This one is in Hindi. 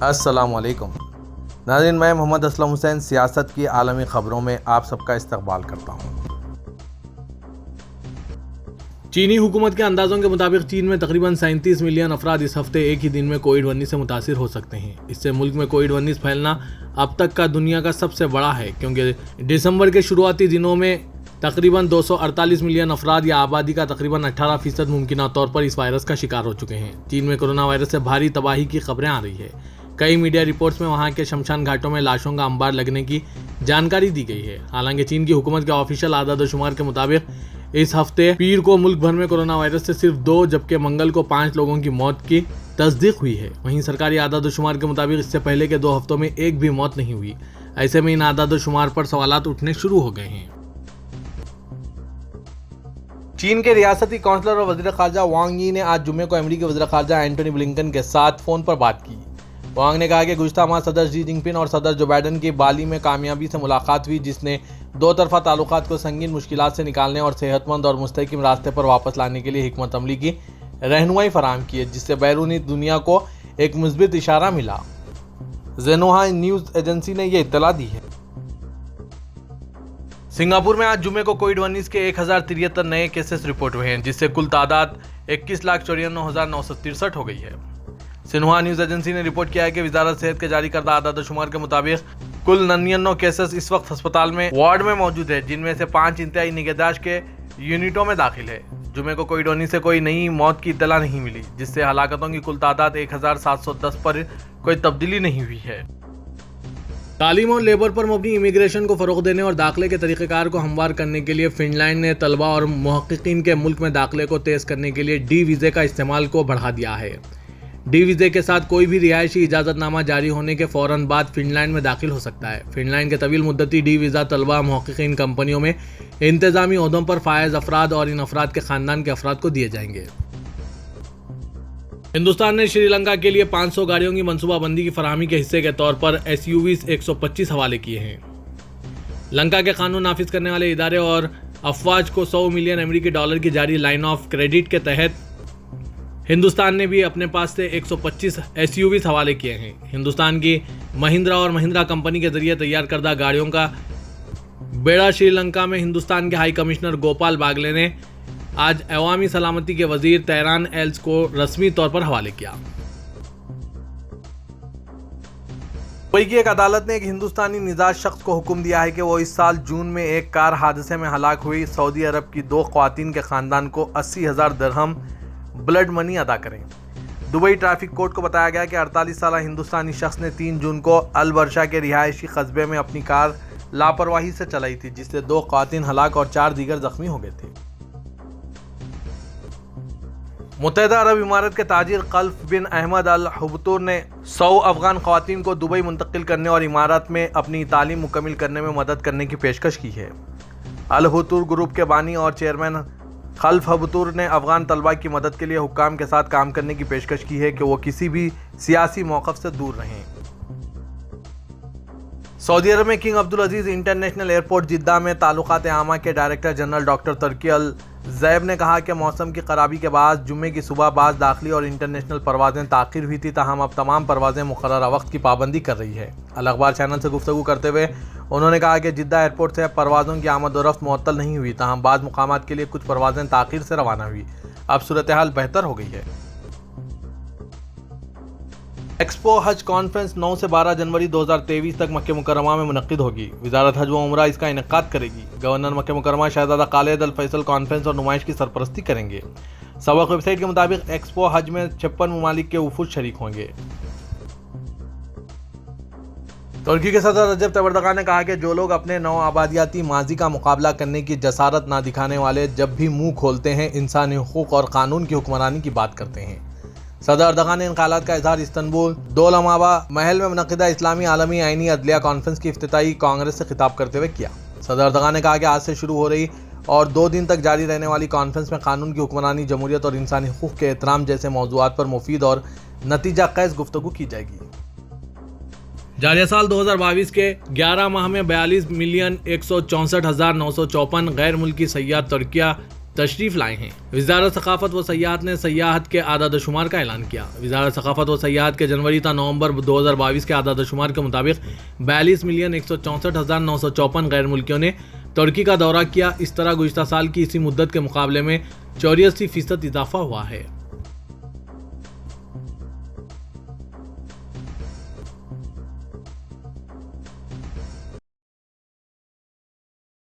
अस्सलाम वालेकुम नाज़रीन, मैं मोहम्मद असलम हुसैन सियासत की आलमी ख़बरों में आप सबका इस्तकबाल करता हूँ। चीनी हुकूमत के अंदाजों के मुताबिक चीन में तकरीबन 37 मिलियन अफराद इस हफ्ते एक ही दिन में कोविड-19 से मुतासिर हो सकते हैं। इससे मुल्क में कोविड-19 फैलना अब तक का दुनिया का सबसे बड़ा है, क्योंकि दिसंबर के शुरुआती दिनों में तकरीबन 248 मिलियन अफराद या आबादी का तकरीबन 18% मुमकिन तौर पर इस वायरस का शिकार हो चुके हैं। चीन में कोरोना वायरस से भारी तबाही की खबरें आ रही है। कई मीडिया रिपोर्ट्स में वहां के शमशान घाटों में लाशों का अंबार लगने की जानकारी दी गई है। हालांकि चीन की हुकूमत के ऑफिशियल आदाद शुमार के मुताबिक इस हफ्ते पीर को मुल्क भर में कोरोना वायरस से सिर्फ 2 जबकि मंगल को 5 लोगों की मौत की तस्दीक हुई है। वहीं सरकारी आदाद शुमार के मुताबिक इससे पहले के 2 हफ्तों में एक भी मौत नहीं हुई। ऐसे में इन आदाद शुमार पर सवालात उठने शुरू हो गए हैं। चीन के रियासती काउंसलर और वज़ीर ख़ारजा वांग यी ने आज जुम्मे को अमेरिकी वज़ीर ख़ारजा एंटनी ब्लिंकन के साथ फ़ोन पर बात की। वांग ने कहा कि गुज़िश्ता माह सदर शी जिनपिंग और सदर जो बाइडन की बाली में कामयाबी से मुलाकात हुई, जिसने 2 तरफ़ा ताल्लुकात को संगीन मुश्किलात से निकालने और सेहतमंद और मुस्तहकम रास्ते पर वापस लाने के लिए हिकमत अमली की रहनुमाई फराहम की है, जिससे बैरूनी दुनिया को एक मुस्बित इशारा मिला। ज़ेनहुआ न्यूज़ एजेंसी ने यह इत्तला दी है। सिंगापुर में आज जुमे को कोविड-19 के 1073 नए केसेस रिपोर्ट हुए हैं, जिससे कुल तादाद 21,94,963 हो गई है। सिन्हुआ न्यूज़ एजेंसी ने रिपोर्ट किया है कि वजारत सेहत के जारी करदा आदाद शुमार के मुताबिक कुल 99 केसेस इस वक्त अस्पताल में वार्ड में मौजूद है, जिनमें से 5 इंतहाई निगहदाश्त के यूनिटों में दाखिल है। जुमे को कोविड-19 से कोई नई मौत की इत्तला नहीं मिली, जिससे हलाकतों की कुल तादाद 1710 पर कोई तब्दीली नहीं हुई है। तालीम और लेबर पर मबनी इमिग्रेशन को फ़रोग़ देने और दाखिले के तरीक़ेकार को हमवार करने के लिए फिनलैंड ने तलबा और मुहक्किकीन के मुल्क में दाखिले को तेज़ करने के लिए डी वीज़े का इस्तेमाल को बढ़ा दिया है। डी वीज़े के साथ कोई भी रिहायशी इजाज़तनामा जारी होने के फ़ौरन बाद फिनलैंड में दाखिल हो सकता है। फिनलैंड के तवील मुद्दती डी वीज़ा तलबा, मुहक्किकीन, कंपनियों में इंतज़ामी ओहदों पर फायज़ अफराद और इन अफराद के ख़ानदान के अफराद को दिए जाएंगे। हिंदुस्तान ने श्रीलंका के लिए 500 गाड़ियों की मनसूबाबंदी की फराहमी के हिस्से के तौर पर SUVs 125 हवाले किए हैं। लंका के कानून नाफिज करने वाले इदारे और अफवाज को $100 मिलियन अमेरिकी डॉलर की जारी लाइन ऑफ क्रेडिट के तहत हिंदुस्तान ने भी अपने पास से 125 SUVs हवाले किए हैं। हिंदुस्तान की महिंद्रा और महिंद्रा कंपनी के जरिए तैयार करदा गाड़ियों का बेड़ा श्रीलंका में हिंदुस्तान के हाई कमिश्नर गोपाल बागले ने आज अवामी सलामती के वजीर तेहरान एल्स को रस्मी तौर पर हवाले किया। दुबई की एक अदालत ने एक हिंदुस्तानी निजात शख्स को हुक्म दिया है कि वो इस साल जून में एक कार हादसे में हलाक हुई सऊदी अरब की 2 ख्वातीन के खानदान को 80,000 दिरहम ब्लड मनी अदा करें। दुबई ट्रैफिक कोर्ट को बताया गया कि 48 साला हिंदुस्तानी शख्स ने 3 जून को अल बरशा के रिहायशी कस्बे में अपनी कार लापरवाही से चलाई थी, जिससे 2 ख्वातीन हलाक और 4 दीगर जख्मी हो गए थे। मुत्तहिदा अरब इमारत के ताजिर खल्फ बिन अहमद अल हुबतूर ने 100 अफगान ख्वातीन को दुबई मुंतकिल करने और इमारत में अपनी तालीम मुकम्मिल करने में मदद करने की पेशकश की है। अल हुबतूर ग्रुप के बानी और चेयरमैन खल्फ हुबतूर ने अफगान तलबा की मदद के लिए हुक्काम के साथ काम करने की पेशकश की है कि वो किसी भी सियासी मौक़िफ़ से दूर रहें। सऊदी अरब में King Abdul Aziz International Airport Jeddah में ताल्लुकात आमा के director general doctor Turki al Zaib ने कहा कि मौसम की खराबी के बाद जुम्मे की सुबह बाज़ दाखिली और इंटरनेशनल परवाज़ें ताख़िर हुई थी, ताहम अब तमाम परवाज़ें मुक़र्ररा वक्त की पाबंदी कर रही है। अल अखबार चैनल से गुफ्तगू करते हुए उन्होंने कहा कि जिद्दा एयरपोर्ट से परवाज़ों की आमद और रफ्त मुअत्तल नहीं हुई, ताहम बाज़ मुकामात के लिए कुछ परवाज़ें ताख़िर से रवाना हुई। अब सूरत हाल बेहतर हो गई है। एक्सपो हज कॉन्फ्रेंस 9 से 12 जनवरी 2023 तक मक्के मुकर्रमा में मुनक्किद होगी। वजारत हज व उमरा इसका इनेकाद करेगी। गवर्नर मक्के मुकर्रमा शहजादा खालिद अल फैसल कॉन्फ्रेंस और नुमाइश की सरपरस्ती करेंगे। सबक वेबसाइट के मुताबिक एक्सपो हज में 56 ममालिक के वफूद शरीक होंगे। तुर्की के सदर रजब तैयब एर्दोगान ने कहा कि जो लोग अपने नौ आबादियाती माजी का मुकाबला करने की जसारत ना दिखाने वाले जब भी मुंह खोलते हैं इंसानी हुकूक और कानून की हुक्मरानी की बात करते हैं। सदर एर्दोगान ने इन ख्यालात का इजहार इस्तंबुल दौलमाबा महल में मुनक़िदा इस्लामी आलमी आइनी अदलिया कॉन्फ्रेंस की इफ्तिताई कांग्रेस से खिताब करते हुए किया। सदर एर्दोगान ने कहा कि आज से शुरू हो रही और 2 दिन तक जारी रहने वाली कॉन्फ्रेंस में कानून की हुक्मरानी, जमहूरियत और इंसानी हुकूक के एहतराम जैसे मौज़ूआत पर मुफीद और नतीजा ख़ेज़ गुफ्तगू की जाएगी। जारी साल 2022 के 11 माह में 42,164,954 गैर मुल्की सयाह तुर्किया तशरीफ लाए हैं। वजारत सकाफत व सयाहत ने सयाहत के आदादशुमार का ऐलान किया। वजारत सकाफत व सयाहत के जनवरी ता नवंबर 2022 के आदादशुमार के मुताबिक 42,164,954 गैर मुल्कियों ने तुर्की का दौरा किया। इस तरह गुज़िश्ता साल की इसी मुद्दत के मुकाबले में 84% इजाफा हुआ है।